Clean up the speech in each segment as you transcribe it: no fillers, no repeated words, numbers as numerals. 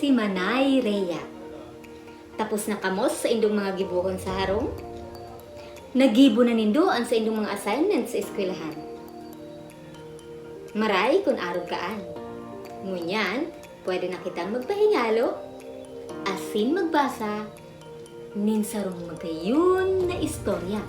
si Manay Rhea. Tapos na kamos sa indong mga gibuhon sa harong? Nagibo na nindoan sa indong mga assignments sa eskwelahan. Maray kung arog kaan. Ngunyan, pwede na kitang magpahingalo, asin magbasa, ninsarong magayon na istorya.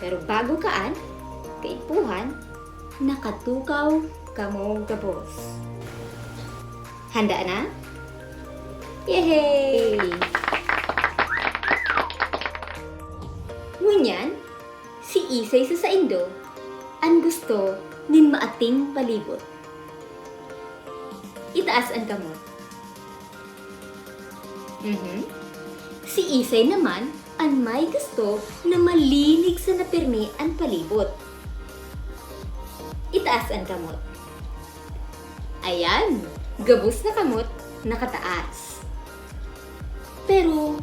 Pero bago kaan, kaipuhan, nakatukaw kamo gabos. Handa na? Yehey! Ngunyan, si Isay sa saindo, ang gusto nin maating palibot. Itaas ang kamot. Si Isay naman, ang may gusto na malinig sa napirmi ang palibot. Itaas ang kamot. Ayan, gabos na kamot, nakataas. Pero,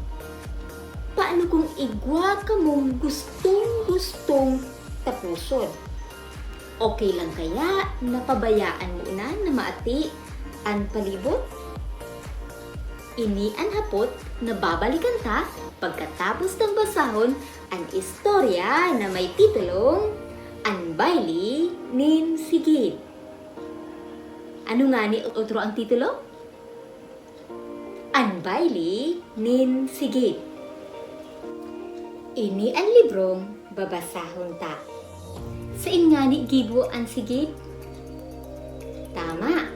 paano kung igwa ka mong gustong tapuson? Okay lang kaya napabayaan mo na maati ang palibot? Ini ang hapot na babalikan ta pagkatapos ng basahon ang istorya na may titulong Ang Bayle nin Sigid. Ano nga ni otro ang titulo? Ang Bayle nin Sigid. Ini ang librong babasahon ta. Sain nga ni gibo ang sigid? Tama,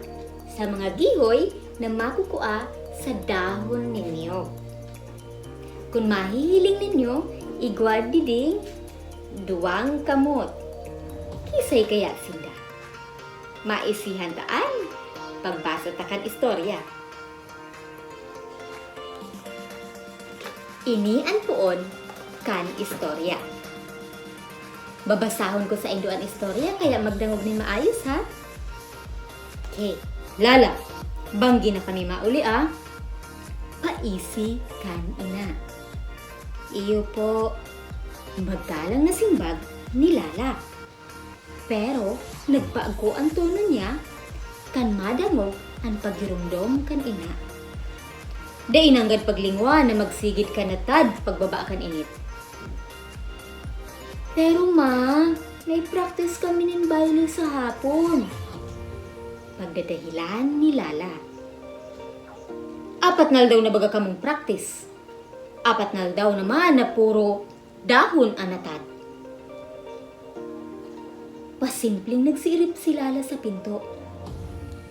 sa mga gihoy na makukua sa dahon ninyo. Kung mahihiling ninyo, igwad diding duwang kamot. Kisay kaya sinda. Maisihan taan, pagbasa takan istorya. Ini ang puon kan istorya. Babasahon ko sa indo ang istorya kaya magdangog ni maayos ha. Okay, Lala, banggi na kami mauli Paisi kan ina. Iyo po, magkalang na simbag ni Lala. Pero nagbago ang tono niya kan madamo ang pagirumdom kan ina. Day nanggad paglingwa na magsigid ka na tad pagbaba kan init. Pero ma, may practice kami nin Bayle sa hapon. Pagdadahilan ni Lala. 4 na daw na baga kamong practice. 4 na daw naman na puro dahon anatad. Pasimpleng nagsirip si Lala sa pinto.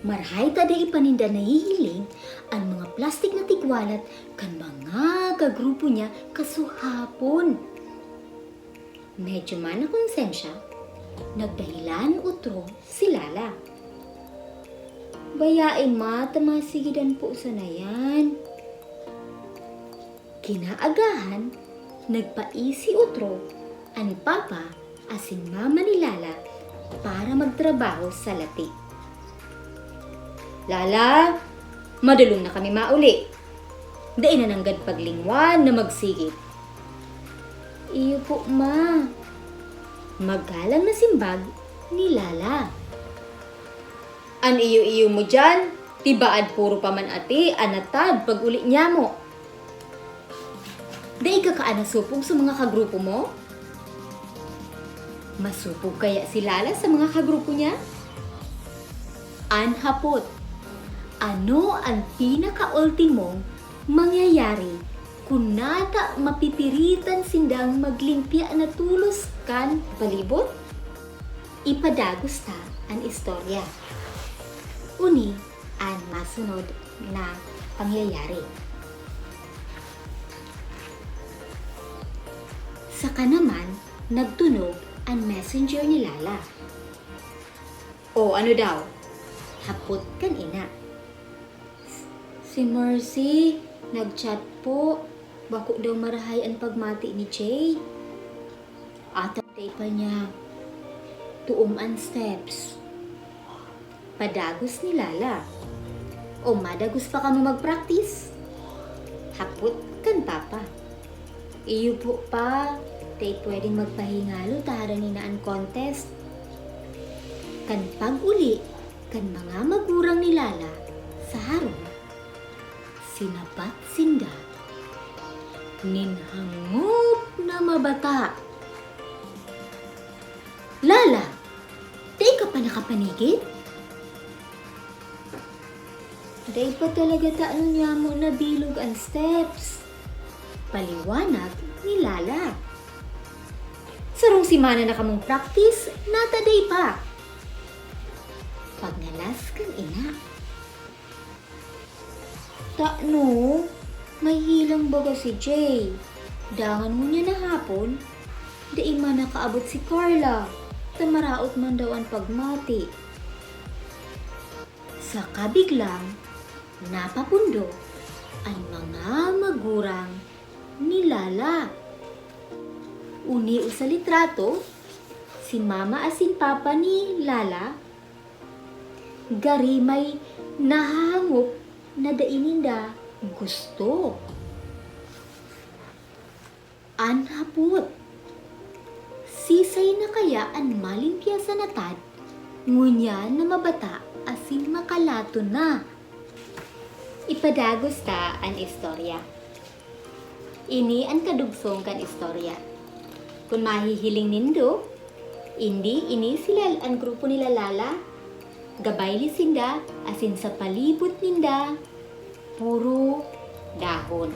Marhay tada ipaninda na hihiling ang mga plastik na tigwalat kan mga kagrupo niya kasuhapon. Medyo man na konsensya, nagdahilan utro si Lala. Bayain ma, tamasigidan po sa nayan. Kinaagahan, nagpaisi utro ani Papa asin Mama ni Lala para magtrabaho sa lati. Lala, madulong na kami mauli. Dain na nanggad paglingwan na magsigit. Iyo po, ma. Magalang na simbag ni Lala. An iyo-iyo mo dyan, tibaad puro paman ati, anatad pag uli niya mo. Dai ka kaanasupog sa mga kagrupo mo? Masupog kaya si Lala sa mga kagrupo niya? Anhapot. Ano ang pinaka-ultimong mangyayari kung nata mapipiritan sindang maglimpya na tulos kan palibot? Ipadagos ta ang istorya. Uni ang masunod na pangyayari. Saka naman, nagtunog ang messenger ni Lala. O ano daw? Hapot kan ina. Si Mercy, nag-chat po. Bako daw marahay ang pagmati ni Jay. Atay pa niya. Tuom ang steps. Padagos ni Lala. O madagos pa ka mo mag-practice? Hapot kan Papa. Iyo po pa. Tay pwedeng magpahingalo tahara ni naan contest. Kan pag-uli, kan mga magurang ni Lala sa harong. sinabat sinda, ninhangop na mabata. Lala, di ka pa nakapanigid? Day pa talaga taano niya mo na bilog ang steps. Paliwanag ni Lala. Sarong simana na kamong practice, nataday pa. Pagnalas kang ina. Taano, may hilang baga si Jay. Dangan mo niya na hapon, di man nakaabot si Carla. Tamaraot man daw ang pagmati. Sa kabiglang, napapundo ang mga magurang ni Lala. Uni sa litrato, si Mama asin Papa ni Lala, gari may nahahangop na daininda gusto. Anhapot, sisay na kaya ang malimpya sa natad, ngunya na mabata asin makalato na. Ipadagos ta ang istorya. Ini ang kadugsong kan istorya. Kung mahihiling nindo, ini sila ang grupo nila Lala, gabay sinda, asin sa palibot ninda, puro dahon.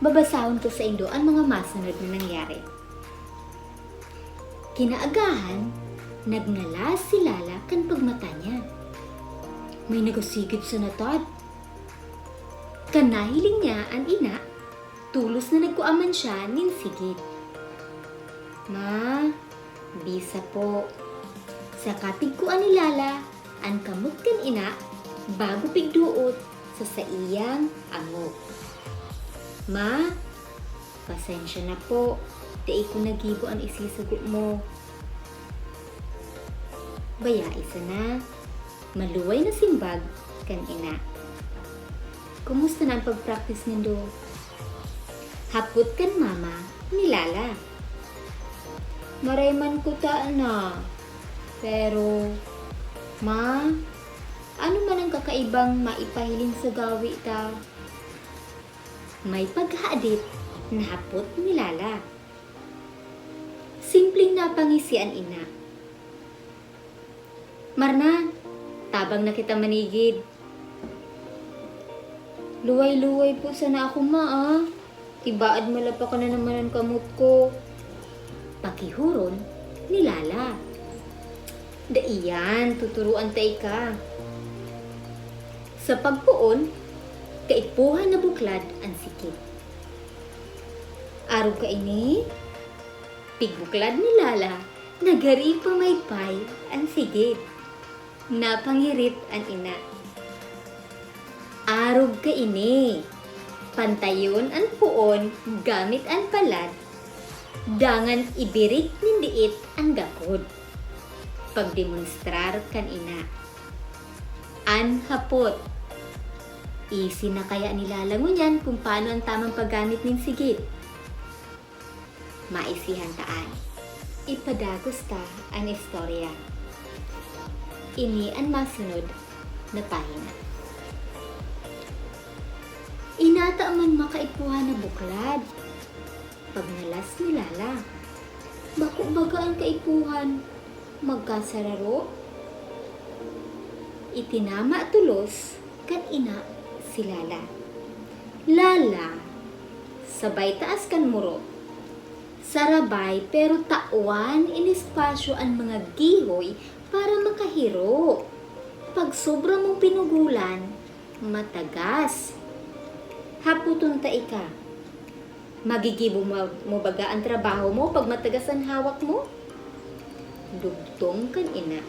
Babasahon ko sa indo ang mga masunod na nangyari. Kinaagahan, nagnalas si Lala kan pagmata niya. May nagasigid sa natad. Kanahiling niya ang ina, tulos na nagkuaman siya nin Sigid. Ma, bisa po. Sa kapigkuan ni Lala, ang kamot kan ina, bago pigduot sa iyang amok. Ma, pasensya na po, di ko nagibo ang isisugo mo. Baya isa na, maluway na simbag kan ina. Kumusta na ang pag-practice nindo? Hapot kan mama ni Lala. Marayman ko ta na. Pero, ma, ano man ang kakaibang maipahiling sa gawi ta? May paghaadit na hapot ni Lala. Simpleng napangisian ina. Marna, tabang na kita manigid. Luway-luway po sana ako ma. Ibaad malapa ka na naman ang kamot ko. Pakihuron ni Lala. Daiyan, tuturuan tay ka. Sa pagpuon, kaipuhan na buklad ang Sigid. Araw ka ini, pigbuklad ni Lala, nagari pa may pay ang Sigid. Napangirit ang ina. Araw ka ini, pantayon ang puon gamit ang palad, dangan ibirik nindiit ang gakod. Pagdemonstrar kan ina. Anhapot, easy na kaya nilalango niyan kung paano ang tamang paggamit ng Sigid. Maisihan taan. Ipadagos ta ang istorya. Ini ang masunod na pahina. Inata man makaipuhan na buklad. Pag nalas ni Lala, bako baga ang kaipuhan, magkasararo. Itinama tulos kan ina si Lala. Lala, sabay taas kan muro. Sarabay pero tawan inispasyo ang mga gihoy para makahiro. Pag sobra mong pinugulan, matagas. Haputon ta ika. Magigibo mo baga ang trabaho mo pag matagas ang hawak mo? Dugtong kan ina.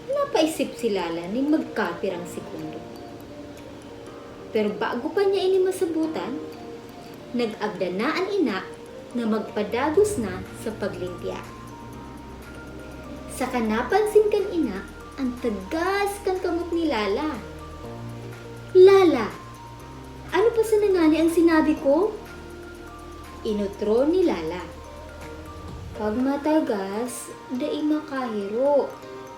Napaisip si Lala ni magkapirang sekundo. Pero bago pa niya ini masabutan, nag-agda na ang ina na magpadagos na sa paglimpya. Sa kanapansin kan ina, ang tagas kan kamot ni Lala. Lala, ano pa sa nangani ang sinabi ko? Inutro ni Lala. Pag matagas, dai makahiro.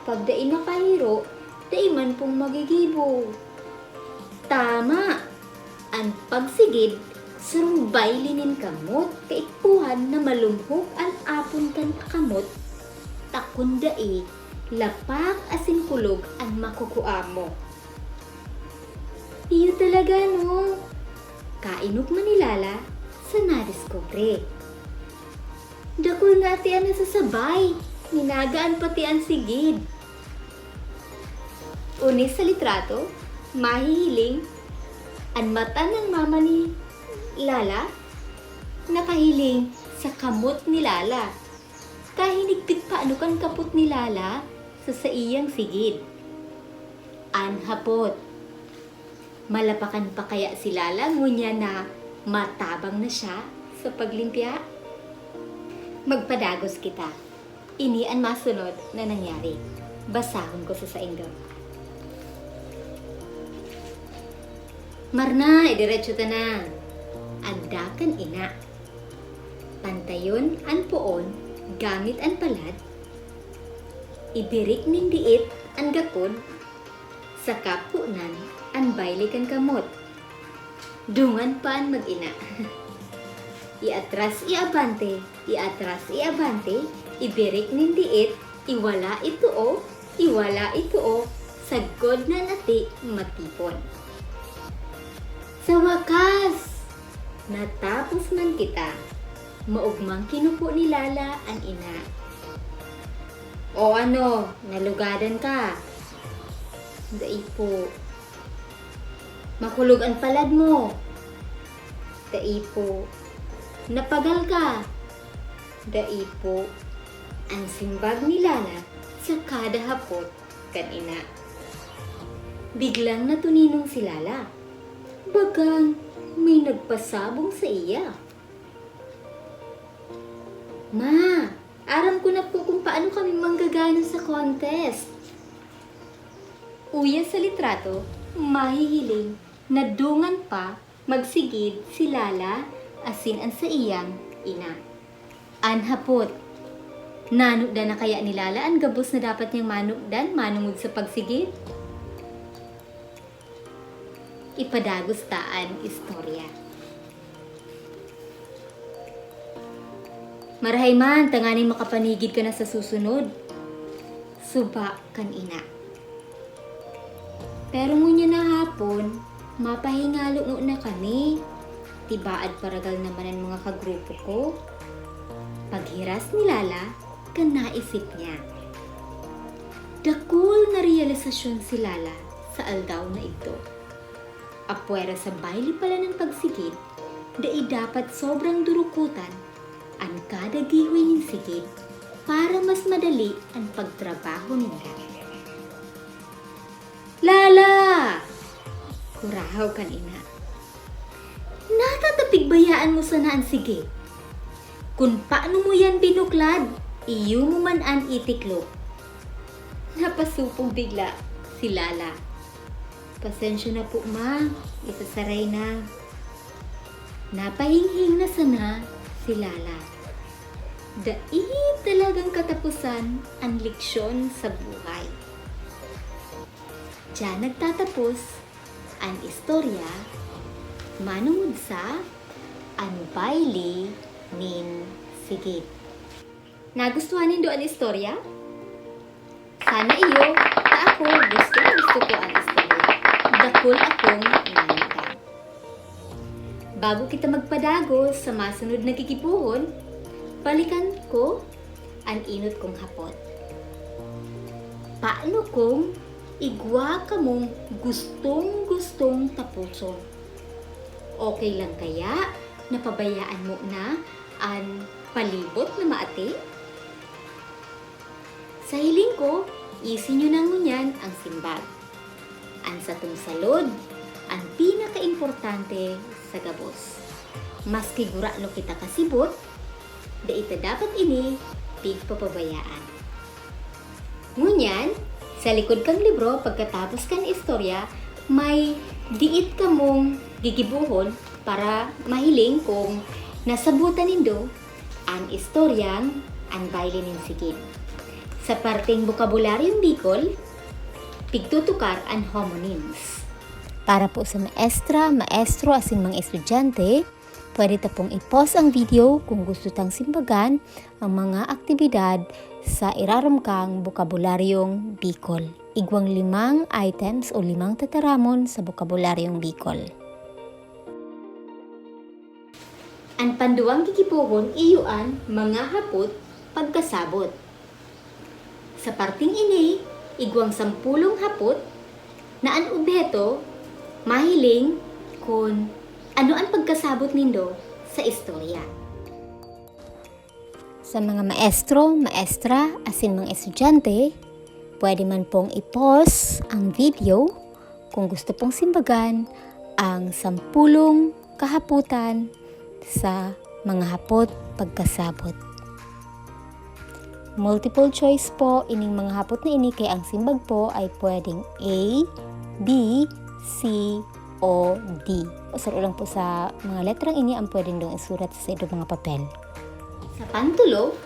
Pag dai nakahiro, dai man pong magigibo. Tama! Ang pagsigid, surong baylinin kamot, kaikpuhan na malumhok ang apon kan kamot, takundai, lapak asin kulog ang makukuamo. Iyo talaga no! Kainok man ni Lala sa nadiskubre. Dakol nga ti ang nasasabay, minagaan pati ang sigid. Unis sa litrato, mahihiling, ang mata ng mama ni Lala, nakahiling sa kamot ni Lala. Kahinigpit paano kan kapot ni Lala sa saiyang sigid. Anhapot. Malapakan pa kaya si Lala ngunya na matabang na siya sa paglimpya? Magpadagos kita. Ini ang masunod na nangyari. Basahon ko sa saindo. Marna, idiretso ta na. Andakan ina. Pantayon an poon, gamit an palad. Ibirik nin diit an gakod. Sa kapunan an Bayle kan kamot. Dungan pa an mag-ina. Iatras iabante, ibirik nin diit, iwala ito o, sagod na nati matipon. Sa wakas, natapos man kita, maugmang kinupo ni Lala ang ina. O ano, nalugadan ka? Dai po. Makulog ang palad mo. Dai po. Napagal ka. Dai po. Ang simbag ni Lala sa kada hapot kan ina. Biglang natuninong si Lala. Bagang may nagpasabong sa iya. Ma, aram ko na po kung paano kami manggagana sa contest. Uya sa litrato, mahihiling, nadungan pa, magsigid si Lala, asin ang sa iyang ina. Anhapot, nanukdan na kaya ni Lala ang gabos na dapat niyang manukdan manungod sa pagsigid? Ipadagos taan istorya. Marahay man, tanganing makapanigid ka na sa susunod. Suba kan ina. Pero ngunya na hapon, mapahingalo na kami. Tibaad paragal naman ang mga kagrupo ko. Paghiras ni Lala, kan naisip niya. Dakul na realisasyon si Lala sa aldaw na ito. Apwera sa Bayle pala ng pagsigid, dai dapat sobrang durukutan ang kada gihoy ng sigid para mas madali ang pagtrabaho nila. Lala! Kurahaw kan ina. Natatapigbayaan mo sana ang sigid. Kung paano mo yan binuklad, iyo mo man ang itiklop. Napasupong bigla si Lala. Pasensya na po ma, isasaray na. Napahinghing na sana si Lala. Dai talagang katapusan ang leksyon sa buhay. Diyan nagtatapos ang istorya manungod sa ang Bayle nin Sigid. Nagustuhan nindo ang istorya? Sana iyo, ako gusto ko ang istorya. Dakol akong inanitan. Bago kita magpadagos sa masunod na kikipuhon, balikan ko ang inot kong hapot. Paano kung igwa ka mong gustong tapuson? Okay lang kaya napabayaan mo na ang palibot na maati? Sa hiling ko, isin nyo nang ngunyan ang simbag. Ang satong salod, ang pinaka-importante sa gabos. Maski gurano kita kasibot, da ita dapat ini pigpapabayaan. Ngunyan, sa likod kang libro, pagkatapos kang istorya, may diit ka mong gigibuhon para mahiling kung nasabutan nindo ang istoryang ang Bayle nin Sigid. Sa parteng bokabularyong Bicol, pigtutukar ang homonyms. Para po sa maestra, maestro asin mga estudyante, pwede ta pong i-pause ang video kung gusto tang simbagan ang mga aktibidad sa iraramkang bokabularyong Bicol. Igwang 5 items o 5 tataramon sa bokabularyong Bicol. Ang panduang gigibuhon iyuan mga hapot pagkasabot. Sa parting ini, igwang 10 hapot na ang obheto mahiling kung ano ang pagkasabot nindo sa istorya. Sa mga maestro, maestra, asin mga estudyante, pwede man pong i-pause ang video kung gusto pong simbagan ang 10 kahaputan sa mga hapot pagkasabot. Multiple choice po ining mga hapot na ini kay ang simbag po ay pwedeng A, B, C, o D. Usaro lang po sa mga letrang ini ang pwedeng dong isurat sa idong mga papel. Sa pantulo,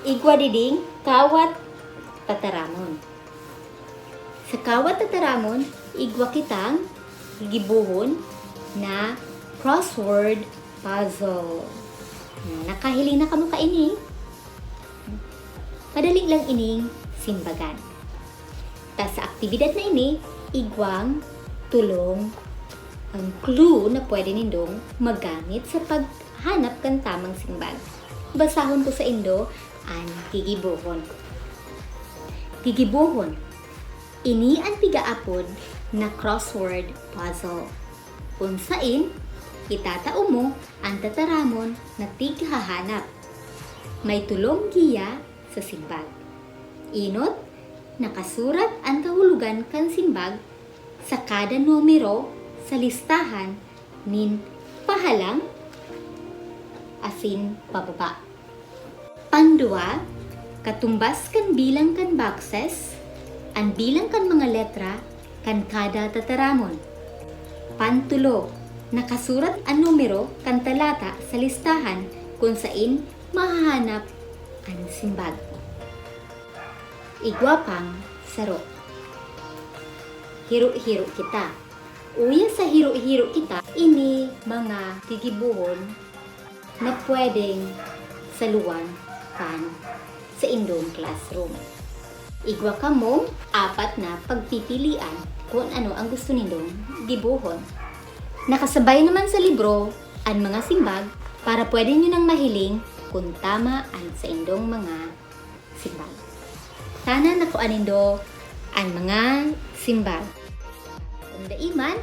igwa diding kawat tataramon. Sa kawat tataramon, igwa kitang gibuhon na crossword puzzle. Nakahiling na kamo ka ini. Padali lang ining simbagan. Ta sa aktibidad na ini, igwang tulong ang clue na pwede nindong magamit sa paghanap kan tamang simbag. Basahon ko sa indo ang gigibuhon. Gigibuhon. Ini ang pigaapod na crossword puzzle. Unsain, itatao mo ang tataramon na tighahanap. May tulong giya sa simbag. Inot, nakasurat ang kahulugan kan simbag sa kada numero sa listahan nin pahalang asin pababa. Pandua, katumbas kan bilang kan boxes, ang bilang kan mga letra kan kada tataramon. Pantulo, nakasurat ang numero kan talata sa listahan kung saan mahahanap ang simbag. Igwapang saro. Hiro-hiro kita. Uya sa hiro-hiro kita, ini mga gigibuhon na pwedeng saluan kan sa indong classroom. Igwa ka mo 4 na pagpipilian kung ano ang gusto nindong gibuhon. Nakasabay naman sa libro ang mga simbag para pwede nyo nang mahiling kung tama ang sa indong mga simbag. Sana nakuan nindo ang mga simbag. Kung daiman,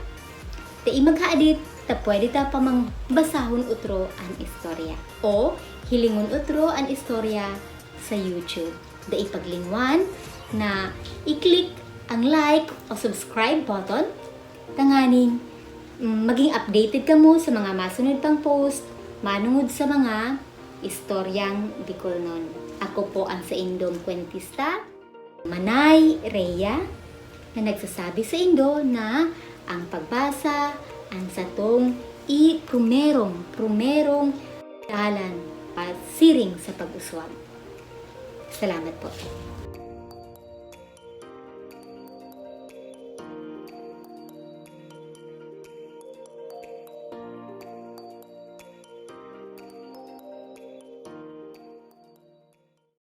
maghaadit ta pwede ta pamang basahon utro ang istorya o hilingon utro ang istorya sa YouTube. Dai paglingwan na i-click ang like o subscribe button tanganing maging updated ka mo sa mga masunod pang post manungod sa mga istoryang Bicolnon. Ako po ang sa indong kwentista, Manay Rhea, na nagsasabi sa indo na ang pagbasa ang satong prumerong dalan siring sa pag-uswag. Salamat po.